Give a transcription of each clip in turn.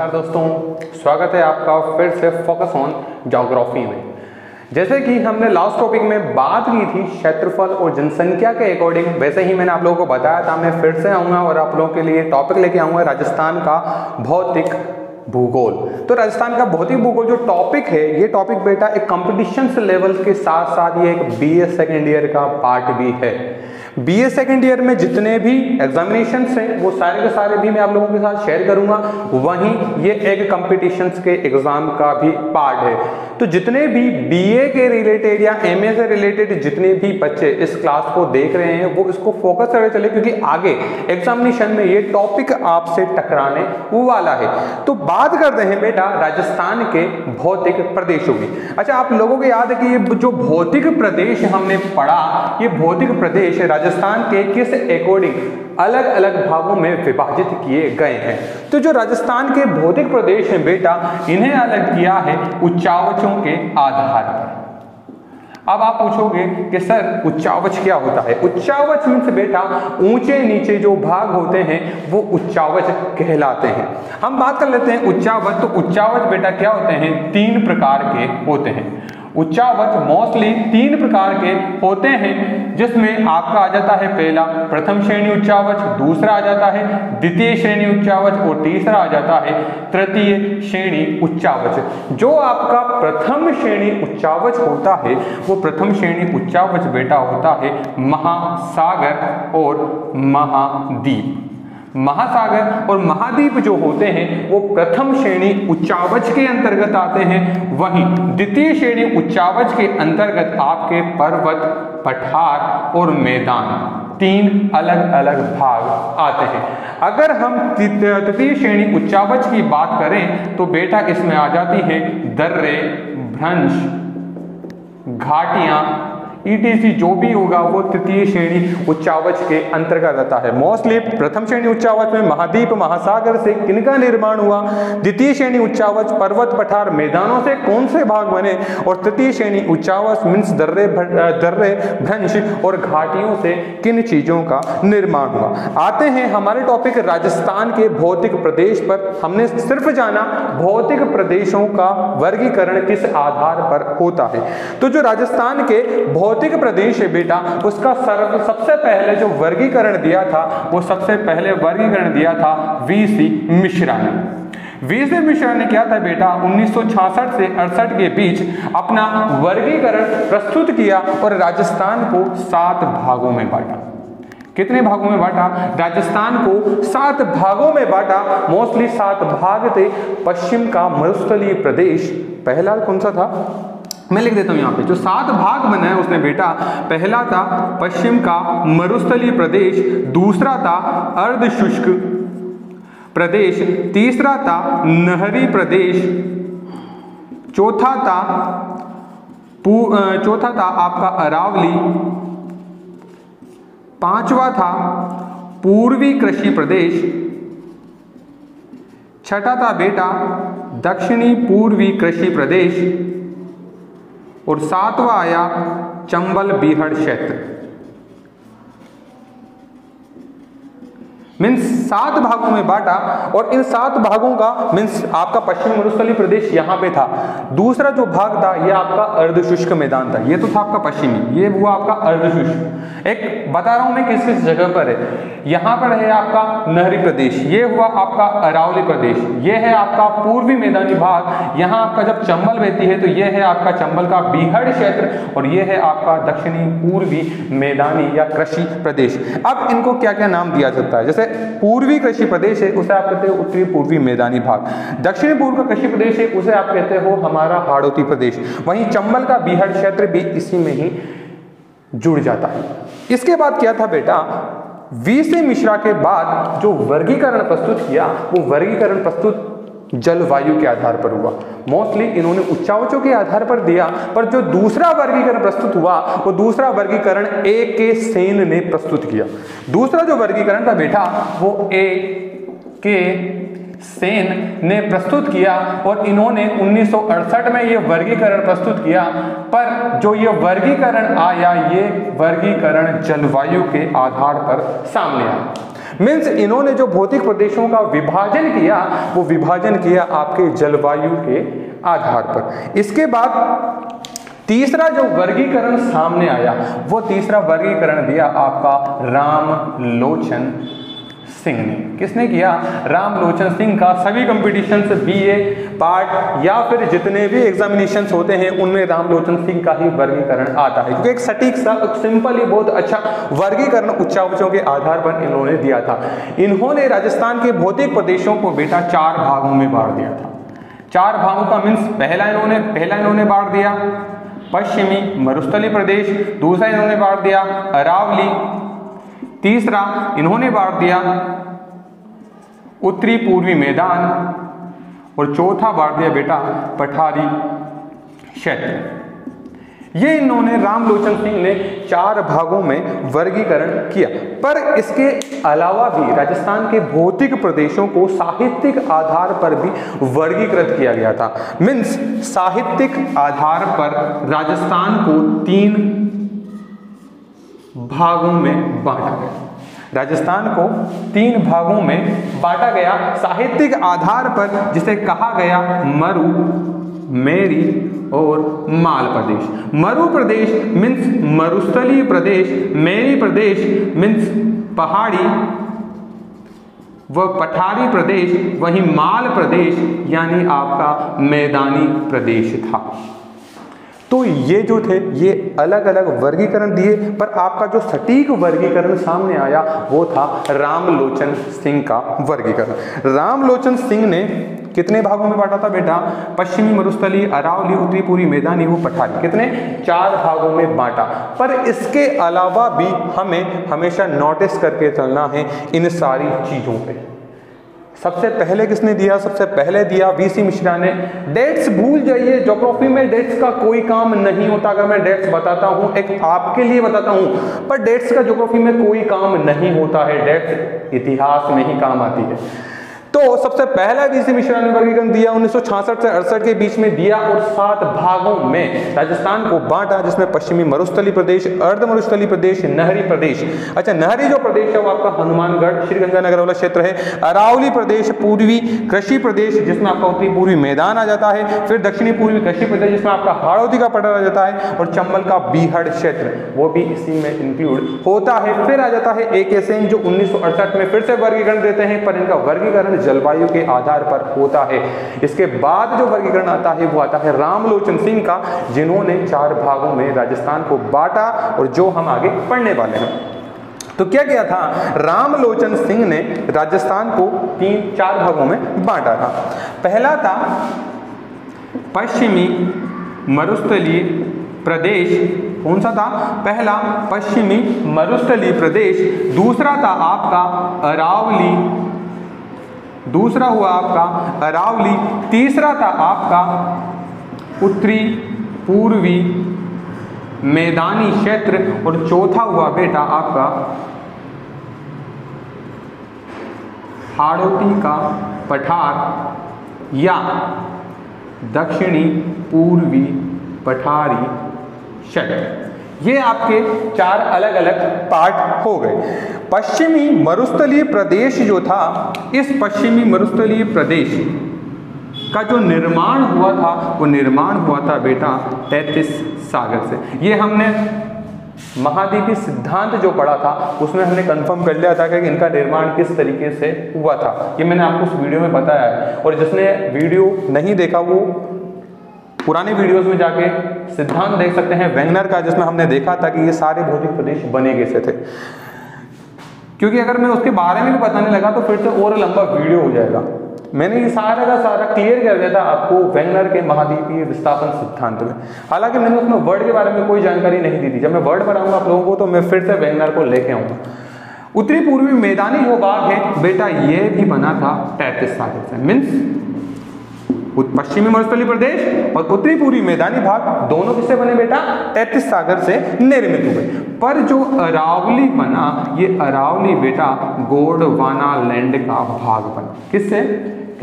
नमस्कार दोस्तों, स्वागत है आपका फिर से फोकस ऑन ज्योग्राफी में। जैसे कि हमने लास्ट टॉपिक में बात की थी क्षेत्रफल और जनसंख्या के अकॉर्डिंग, वैसे ही मैंने आप लोगों को बताया था मैं फिर से आऊँगा और आप लोगों के लिए टॉपिक लेके आऊँगा राजस्थान का भौतिक भूगोल। तो राजस्थान का भौतिक भूगोल जो टॉपिक है, ये टॉपिक बेटा एक कंपटीशन लेवल के साथ साथ ये एक बीए सेकेंड ईयर का पार्ट भी है। बीए सेकेंड ईयर में जितने भी एग्जामिनेशंस हैं वो सारे के सारे भी मैं आप लोगों के साथ शेयर करूंगा। वहीं ये एक कंपटीशंस के एग्जाम का भी पार्ट है। तो जितने भी बीए के रिलेटेड या एमए से रिलेटेड जितने भी बच्चे इस क्लास को देख रहे हैं वो इसको फोकस करके चले, क्योंकि आगे एग्जामिनेशन में ये टॉपिक आपसे टकराने वाला है। तो बात करते हैं बेटा राजस्थान के भौतिक प्रदेशों की। अच्छा, आप लोगों को याद है कि ये जो भौतिक प्रदेश हमने पढ़ा, ये भौतिक प्रदेश राजस्थान के किस अकॉर्डिंग अलग अलग भागों में विभाजित किए गए हैं। तो जो राजस्थान के भौतिक प्रदेश हैं बेटा, इन्हें अलग किया है उच्चावचों के आधार पर। अब आप पूछोगे कि सर उच्चावच क्या होता है। उच्चावच मीन्स बेटा ऊंचे नीचे जो भाग होते हैं वो उच्चावच कहलाते हैं। हम बात कर लेते हैं उच्चावच। तो उच्चावच बेटा क्या होते हैं, 3 प्रकार के होते हैं। उच्चावच मोस्टली 3 प्रकार के होते हैं, जिसमें आपका आ जाता है पहला प्रथम श्रेणी उच्चावच, दूसरा आ जाता है द्वितीय श्रेणी उच्चावच और तीसरा आ जाता है तृतीय श्रेणी उच्चावच। जो आपका प्रथम श्रेणी उच्चावच होता है वो प्रथम श्रेणी उच्चावच बेटा होता है महासागर और महाद्वीप। महासागर और महाद्वीप जो होते हैं वो प्रथम श्रेणी उच्चावच के अंतर्गत आते हैं। वहीं द्वितीय श्रेणी उच्चावच के अंतर्गत आपके पर्वत, पठार और मैदान 3 अलग अलग भाग आते हैं। अगर हम तृतीय श्रेणी उच्चावच की बात करें तो बेटा इसमें आ जाती है दर्रे, भ्रंश, घाटियां ETC जो भी होगा वो तृतीय श्रेणी उच्चावच के अंतर्गत आता है। मोस्टली प्रथम श्रेणी उच्चावच में महाद्वीप, महासागर से किनका निर्माण हुआ, द्वितीय श्रेणी उच्चावच पर्वत, पठार, मैदानों से कौन से भाग बने, और तृतीय श्रेणी उच्चावच मीन्स दर्रे, भ्रंश और घाटियों से किन चीजों का निर्माण हुआ। आते हैं हमारे टॉपिक राजस्थान के भौतिक प्रदेश पर। हमने सिर्फ जाना भौतिक प्रदेशों का वर्गीकरण किस आधार पर होता है। तो जो राजस्थान के भौतिक प्रदेश है बेटा, उसका सबसे पहले जो वर्गीकरण दिया था वो सबसे पहले वर्गीकरण दिया था वीसी मिश्रा ने। वीसी मिश्रा ने क्या था बेटा, 1966 से 68 के बीच अपना वर्गीकरण प्रस्तुत किया और राजस्थान को 7 भागों में बांटा। कितने भागों में बांटा, राजस्थान को 7 भागों में बांटा। मोस्टली 7 भाग थे। पश्चिम का मरुस्थलीय प्रदेश पहला कौन सा था, मैं लिख देता हूं यहां पे। जो 7 भाग बनाए उसने बेटा, पहला था पश्चिम का मरुस्थलीय प्रदेश, दूसरा था अर्ध शुष्क प्रदेश, तीसरा था नहरी प्रदेश, चौथा था आपका अरावली, पांचवा था पूर्वी कृषि प्रदेश, छठा था बेटा दक्षिणी पूर्वी कृषि प्रदेश और 7वां आया चंबल बीहड़ क्षेत्र। मीन्स 7 भागों में बांटा और इन 7 भागों का मीन्स आपका पश्चिमी मरुस्थलीय प्रदेश यहां पे था। दूसरा जो भाग था ये आपका अर्धशुष्क मैदान था। ये तो था आपका पश्चिमी, ये हुआ आपका अर्धशुष्क। एक बता रहा हूं मैं किस किस जगह पर है। यहां पर है आपका नहरी प्रदेश, ये हुआ आपका अरावली प्रदेश, ये है आपका पूर्वी मैदानी भाग। यहां आपका जब चंबल बहती है तो ये है आपका चंबल का बीहड़ क्षेत्र और ये है आपका दक्षिणी पूर्वी मैदानी या कृषि प्रदेश। अब इनको क्या क्या नाम दिया जाता है, जैसे पूर्वी कृषि प्रदेश है उसे आप कहते हो उत्तरी पूर्वी मैदानी भाग, दक्षिणी पूर्व का कृषि प्रदेश है उसे आप कहते हो हमारा हाड़ौती प्रदेश, वहीं चंबल का बीहड़ क्षेत्र भी इसी में ही जुड़ जाता है। इसके बाद क्या था बेटा, वीसी मिश्रा के बाद जो वर्गीकरण प्रस्तुत किया वो वर्गीकरण प्रस्तुत जलवायु के आधार पर हुआ। मोस्टली इन्होंने उच्चावचों के आधार पर दिया, पर जो दूसरा वर्गीकरण प्रस्तुत हुआ वो दूसरा वर्गीकरण ए के सेन ने प्रस्तुत किया। दूसरा जो वर्गीकरण था बेटा वो ए के सेन ने प्रस्तुत किया और इन्होंने 1968 में ये वर्गीकरण प्रस्तुत किया। पर जो ये वर्गीकरण आया, ये वर्गीकरण जलवायु के आधार पर सामने आया। मीन्स इन्होंने जो भौतिक प्रदेशों का विभाजन किया वो विभाजन किया आपके जलवायु के आधार पर। इसके बाद तीसरा जो वर्गीकरण सामने आया वो तीसरा वर्गीकरण दिया आपका रामलोचन सिंह ने। किसने किया? रामलोचन सिंह का सभी कंपटीशंस बीए पार्ट या फिर जितने भी एग्जामिनेशंस होते हैं उनमें रामलोचन सिंह का ही वर्गीकरण आता है, क्योंकि एक सटीक सा सिंपल ही बहुत अच्छा वर्गीकरण उच्चावचों के आधार पर इन्होंने दिया था। इन्होंने राजस्थान के भौतिक प्रदेशों को बेटा 4 भागों में बांट दिया था। 4 भागों का मीन्स पहला इन्होंने बांट दिया पश्चिमी मरुस्थलीय प्रदेश, दूसरा इन्होंने बांट दिया अरावली, तीसरा इन्होंने बांट दिया उत्तरी पूर्वी मैदान और चौथा बांट दिया बेटा पठारी क्षेत्र। ये इन्होंने रामलोचन सिंह ने 4 भागों में वर्गीकरण किया। पर इसके अलावा भी राजस्थान के भौतिक प्रदेशों को साहित्यिक आधार पर भी वर्गीकृत किया गया था। मीन्स साहित्यिक आधार पर राजस्थान को 3 भागों में बांटा गया। राजस्थान को 3 भागों में बांटा गया साहित्यिक आधार पर, जिसे कहा गया मरु, मेरी और माल प्रदेश। मरु प्रदेश मीन्स मरुस्थलीय प्रदेश, मेरी प्रदेश मीन्स पहाड़ी व पठारी प्रदेश, वहीं माल प्रदेश यानी आपका मैदानी प्रदेश था। तो ये जो थे ये अलग अलग वर्गीकरण दिए, पर आपका जो सटीक वर्गीकरण सामने आया वो था रामलोचन सिंह का वर्गीकरण। रामलोचन सिंह ने कितने भागों में बांटा था बेटा? पश्चिमी मरुस्थलीय, अरावली, उत्तरी पूर्वी मैदानी वो पठारी, कितने? 4 भागों में बांटा। पर इसके अलावा भी हमें हमेशा नोटिस करके चलना है इन सारी चीजों पे। सबसे पहले किसने दिया? सबसे पहले दिया वीसी मिश्रा ने। डेट्स भूल जाइए, ज्योग्राफी में डेट्स का कोई काम नहीं होता। अगर मैं डेट्स बताता हूं, एक आपके लिए बताता हूं, पर डेट्स का ज्योग्राफी में कोई काम नहीं होता है। डेट्स इतिहास में ही काम आती है। तो सबसे पहला वीसी मिश्रा ने वर्गीकरण दिया 1966 से 68 के बीच में दिया और 7 भागों में राजस्थान को बांटा, जिसमें पश्चिमी मरुस्थलीय प्रदेश, अर्ध मरुस्थलीय प्रदेश, नहरी प्रदेश। अच्छा, नहरी जो प्रदेश है वो आपका हनुमानगढ़, श्रीगंगानगर वाला क्षेत्र है। अरावली प्रदेश पूर्वी कृषि प्रदेश, जिसमें आपका उत्तरी पूर्वी मैदान आ जाता है। फिर दक्षिणी पूर्वी कृषि प्रदेश, जिसमें आपका हाड़ौती का पठार आ जाता है, और चंबल का बीहड़ क्षेत्र वो भी इसी में इंक्लूड होता है। फिर आ जाता है AK सेन, जो 1968 में फिर से वर्गीकरण देते हैं, पर इनका वर्गीकरण जलवायु के आधार पर होता है। इसके बाद जो वर्गीकरण आता है वो आता है रामलोचन सिंह का, जिन्होंने 4 भागों में राजस्थान को बांटा, और जो हम आगे पढ़ने वाले हैं। तो क्या किया था? रामलोचन सिंह ने राजस्थान को 4 भागों में बांटा था। पहला था पश्चिमी मरुस्थलीय प्रदेश। कौन सा था? पहला पश्चिमी मरुस्थलीय प्रदेश। दूसरा था आपका अरावली, दूसरा हुआ आपका अरावली। तीसरा था आपका उत्तरी पूर्वी मैदानी क्षेत्र, और चौथा हुआ बेटा आपका हाड़ौती का पठार या दक्षिणी पूर्वी पठारी क्षेत्र। ये आपके 4 अलग अलग पार्ट हो गए। पश्चिमी मरुस्थलीय प्रदेश जो था, इस पश्चिमी मरुस्थलीय प्रदेश का जो निर्माण हुआ था वो निर्माण हुआ था बेटा तैतीस सागर से। ये हमने महाद्वीपीय सिद्धांत जो पढ़ा था उसमें हमने कंफर्म कर लिया था कि इनका निर्माण किस तरीके से हुआ था। ये मैंने आपको उस वीडियो में बताया है, और जिसने वीडियो नहीं देखा वो पुराने वीडियोस में जाके सिद्धांत देख सकते हैं वेंगनर का, जिसमें हमने देखा था कि ये सारे भौतिक प्रदेश बने कैसे थे। क्योंकि अगर मैं उसके बारे में भी बताने लगा तो फिर से और लंबा वीडियो हो जाएगा। मैंने ये सारा का सारा क्लियर कर दिया था आपको वेंगनर के महाद्वीपीय विस्थापन सिद्धांत में। हालांकि मैंने उसमें वर्ड के बारे में कोई जानकारी नहीं दी थी। जब मैं वर्ड पढ़ाऊंगा आप लोगों को तो मैं फिर से वेंगनर को लेके आऊंगा। उत्तरी पूर्वी मैदानी जो भाग है बेटा ये भी बना था 33 सागर से। मीन्स पश्चिमी मरुस्थलीय प्रदेश और उत्तरी पूर्वी मैदानी भाग दोनों किससे बने बेटा? 33 सागर से निर्मित हुए। पर जो अरावली बना, ये अरावली बेटा गोंडवाना लैंड का भाग बना। किससे?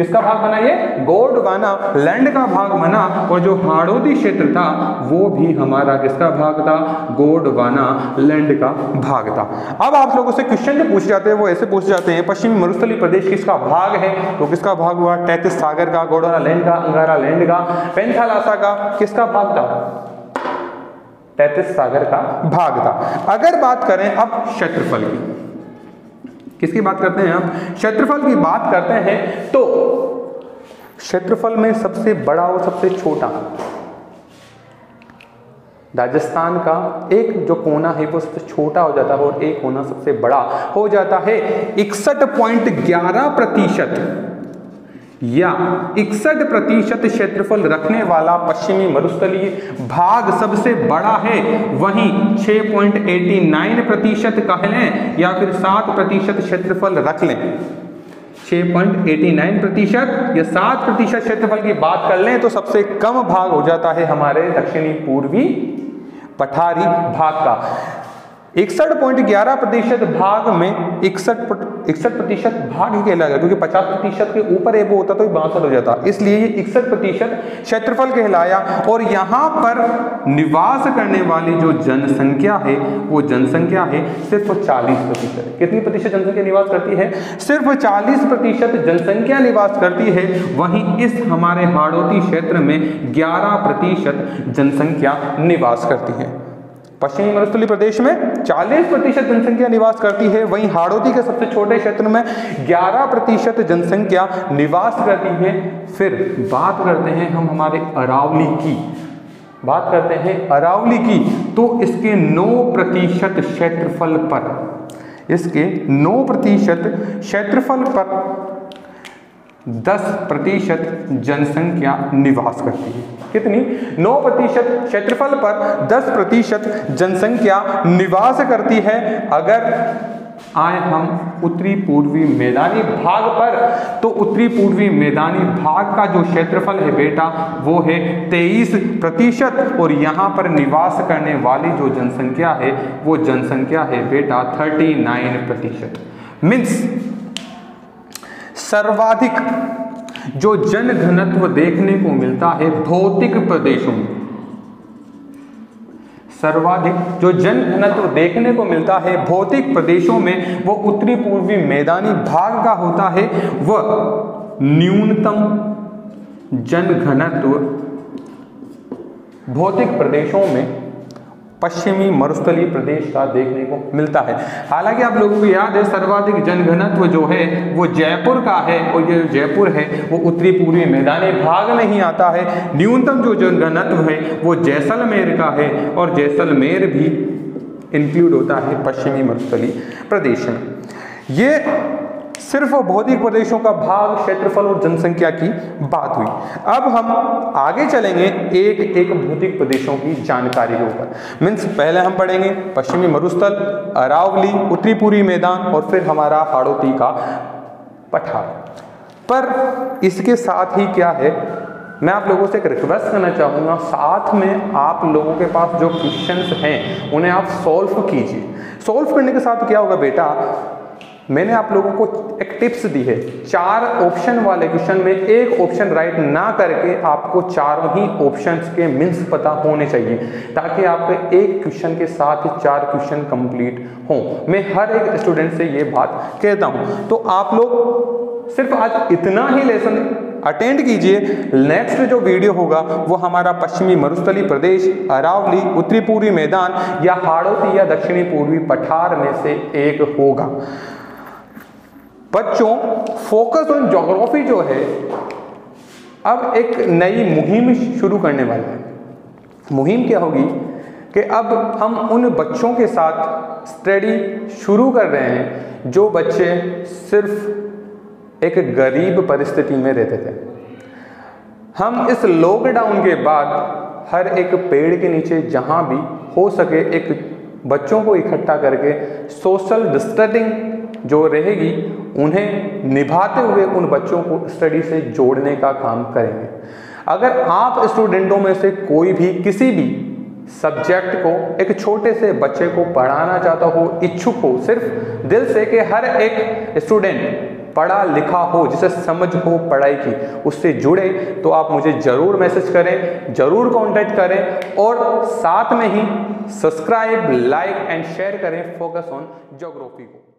किसका भाग बना? ये गोंडवाना लैंड का भाग बना। और जो हाड़ौती क्षेत्र था वो भी हमारा किसका भाग था? गोंडवाना लैंड का भाग था। अब आप लोगों से क्वेश्चन जो पूछ जाते हैं वो ऐसे पूछ जाते हैं, पश्चिमी मरुस्थलीय प्रदेश किसका भाग है? तो किसका भाग हुआ? तैतीस सागर का, गोंडवाना लैंड का, अंगारा लैंड का, पेंथालासा का किसका भाग था? तैतीस सागर का भाग था। अगर बात करें अब क्षेत्रफल की, किसकी बात करते हैं? अब क्षेत्रफल की बात करते हैं तो क्षेत्रफल में सबसे बड़ा और सबसे छोटा राजस्थान का एक जो कोना है वो सबसे छोटा हो जाता है और एक कोना सबसे बड़ा हो जाता है। 61.11% या 61% क्षेत्रफल रखने वाला पश्चिमी मरुस्थलीय भाग सबसे बड़ा है। वहीं 6.89% कह लें या फिर 7% क्षेत्रफल रख लें, 6.89% या 7% क्षेत्रफल की बात कर लें तो सबसे कम भाग हो जाता है हमारे दक्षिणी पूर्वी पठारी भाग का। 61.11% भाग में 61% भाग ही कहलाएगा, क्योंकि 50% के ऊपर वो होता तो 62 हो जाता, इसलिए ये 61% क्षेत्रफल कहलाया। और यहाँ पर निवास करने वाली जो जनसंख्या है वो जनसंख्या है सिर्फ 40%। कितनी प्रतिशत जनसंख्या निवास करती है? सिर्फ 40% जनसंख्या निवास करती है। वहीं इस हमारे हाड़ौती क्षेत्र में 11% जनसंख्या निवास करती है। पश्चिमी मरुस्थलीय प्रदेश में 40% जनसंख्या निवास करती है, वहीं हाड़ौती के सबसे छोटे क्षेत्र में 11% जनसंख्या निवास करती है। फिर बात करते हैं हम हमारे अरावली की, बात करते हैं अरावली की, तो इसके 9% क्षेत्रफल पर, इसके 9% क्षेत्रफल पर 10% जनसंख्या निवास करती है। कितनी? 9% क्षेत्रफल पर 10% जनसंख्या निवास करती है। अगर आए हम उत्तरी पूर्वी मैदानी भाग पर, तो उत्तरी पूर्वी मैदानी भाग का जो क्षेत्रफल है बेटा वो है 23%। और यहाँ पर निवास करने वाली जो जनसंख्या है वो जनसंख्या है बेटा 39%। मीन्स सर्वाधिक जो जनघनत्व देखने को मिलता है भौतिक प्रदेशों में, सर्वाधिक जो जनघनत्व देखने को मिलता है भौतिक प्रदेशों में वो उत्तरी पूर्वी मैदानी भाग का होता है। वह न्यूनतम जनघनत्व भौतिक प्रदेशों में पश्चिमी मरुस्थलीय प्रदेश का देखने को मिलता है। हालांकि आप लोगों को याद है सर्वाधिक जनघनत्व जो है वो जयपुर का है, और ये जयपुर है वो उत्तरी पूर्वी मैदानी भाग में ही आता है। न्यूनतम जो जनघनत्व है वो जैसलमेर का है, और जैसलमेर भी इंक्लूड होता है पश्चिमी मरुस्थलीय प्रदेश में। ये सिर्फ भौतिक प्रदेशों का भाग, क्षेत्रफल और जनसंख्या की बात हुई। अब हम आगे चलेंगे एक एक भौतिक प्रदेशों की जानकारी के ऊपर। मीन्स पहले हम पढ़ेंगे पश्चिमी मरुस्थल, अरावली, उत्तरी पूर्वी मैदान और फिर हमारा हाड़ौती का पठार। पर इसके साथ ही क्या है, मैं आप लोगों से एक रिक्वेस्ट करना चाहूँगा, साथ में आप लोगों के पास जो क्वेश्चंस हैं उन्हें आप सॉल्व कीजिए। सॉल्व करने के साथ क्या होगा बेटा, मैंने आप लोगों को एक टिप्स दी है। 4 ऑप्शन वाले क्वेश्चन में एक ऑप्शन राइट ना करके आपको चारों ही ऑप्शंस के मीन्स पता होने चाहिए, ताकि आपके एक क्वेश्चन के साथ 4 क्वेश्चन कंप्लीट हों। मैं हर एक स्टूडेंट से ये बात कहता हूँ। तो आप लोग सिर्फ आज इतना ही लेसन अटेंड कीजिए। नेक्स्ट जो वीडियो होगा वो हमारा पश्चिमी मरुस्थलीय प्रदेश, अरावली, उत्तरी पूर्वी मैदान या हाड़ौती या दक्षिणी पूर्वी पठार में से एक होगा। बच्चों, फोकस ऑन ज्योग्राफी जो है अब एक नई मुहिम शुरू करने वाला है। मुहिम क्या होगी कि अब हम उन बच्चों के साथ स्टडी शुरू कर रहे हैं जो बच्चे सिर्फ एक गरीब परिस्थिति में रहते थे। हम इस लॉकडाउन के बाद हर एक पेड़ के नीचे जहां भी हो सके एक बच्चों को इकट्ठा करके सोशल डिस्टेंसिंग जो रहेगी उन्हें निभाते हुए उन बच्चों को स्टडी से जोड़ने का काम करेंगे। अगर आप स्टूडेंटों में से कोई भी किसी भी सब्जेक्ट को एक छोटे से बच्चे को पढ़ाना चाहता हो, इच्छुक हो, सिर्फ दिल से कि हर एक स्टूडेंट पढ़ा लिखा हो, जिसे समझ हो पढ़ाई की, उससे जुड़े तो आप मुझे ज़रूर मैसेज करें, ज़रूर कांटेक्ट करें और साथ में ही सब्सक्राइब, लाइक एंड शेयर करें फोकस ऑन ज्योग्राफी को।